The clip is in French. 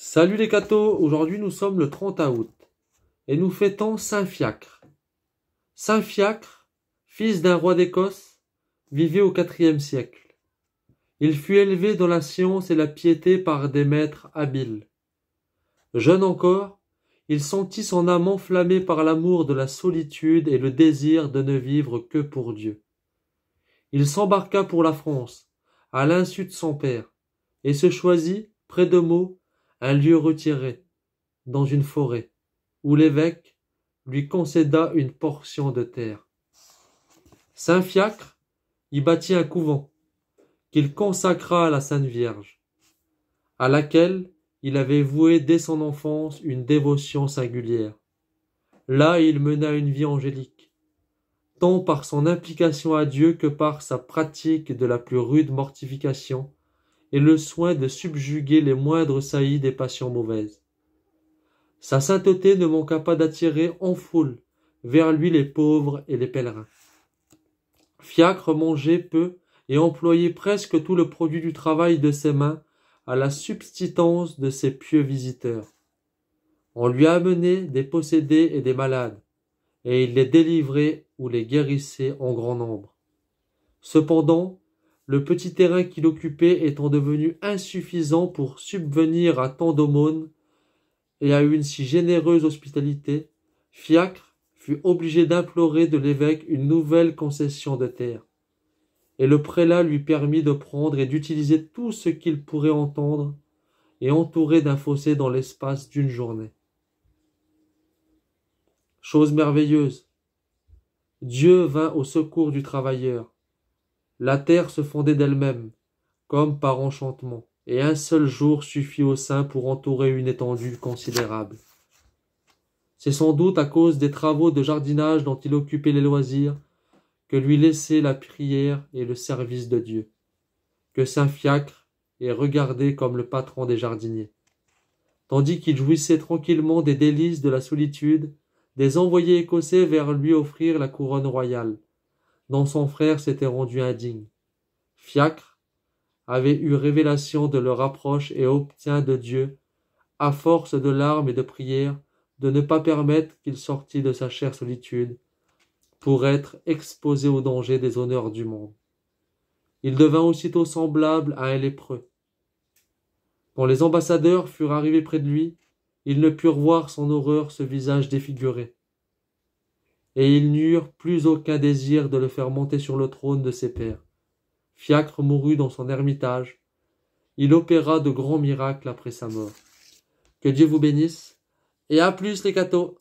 Salut les cathos, aujourd'hui nous sommes le 30 août et nous fêtons Saint Fiacre. Saint Fiacre, fils d'un roi d'Écosse, vivait au IVe siècle. Il fut élevé dans la science et la piété par des maîtres habiles. Jeune encore, il sentit son âme enflammée par l'amour de la solitude et le désir de ne vivre que pour Dieu. Il s'embarqua pour la France, à l'insu de son père, et se choisit, près de Meaux, un lieu retiré, dans une forêt, où l'évêque lui concéda une portion de terre. Saint Fiacre y bâtit un couvent, qu'il consacra à la Sainte Vierge, à laquelle il avait voué dès son enfance une dévotion singulière. Là il mena une vie angélique, tant par son implication à Dieu que par sa pratique de la plus rude mortification et le soin de subjuguer les moindres saillies des passions mauvaises. Sa sainteté ne manqua pas d'attirer en foule vers lui les pauvres et les pèlerins. Fiacre mangeait peu et employait presque tout le produit du travail de ses mains à la subsistance de ses pieux visiteurs. On lui amenait des possédés et des malades, et il les délivrait ou les guérissait en grand nombre. Cependant, le petit terrain qu'il occupait étant devenu insuffisant pour subvenir à tant d'aumônes et à une si généreuse hospitalité, Fiacre fut obligé d'implorer de l'évêque une nouvelle concession de terre, et le prélat lui permit de prendre et d'utiliser tout ce qu'il pourrait entendre et entourer d'un fossé dans l'espace d'une journée. Chose merveilleuse, Dieu vint au secours du travailleur. La terre se fondait d'elle-même, comme par enchantement, et un seul jour suffit au saint pour entourer une étendue considérable. C'est sans doute à cause des travaux de jardinage dont il occupait les loisirs que lui laissait la prière et le service de Dieu, que saint Fiacre est regardé comme le patron des jardiniers. Tandis qu'il jouissait tranquillement des délices de la solitude, des envoyés écossais vinrent lui offrir la couronne royale, dont son frère s'était rendu indigne. Fiacre avait eu révélation de leur approche et obtint de Dieu, à force de larmes et de prières, de ne pas permettre qu'il sortît de sa chère solitude, pour être exposé aux dangers des honneurs du monde. Il devint aussitôt semblable à un lépreux. Quand les ambassadeurs furent arrivés près de lui, ils ne purent voir sans horreur ce visage défiguré, et ils n'eurent plus aucun désir de le faire monter sur le trône de ses pères. Fiacre mourut dans son ermitage. Il opéra de grands miracles après sa mort. Que Dieu vous bénisse, et à plus les cathos.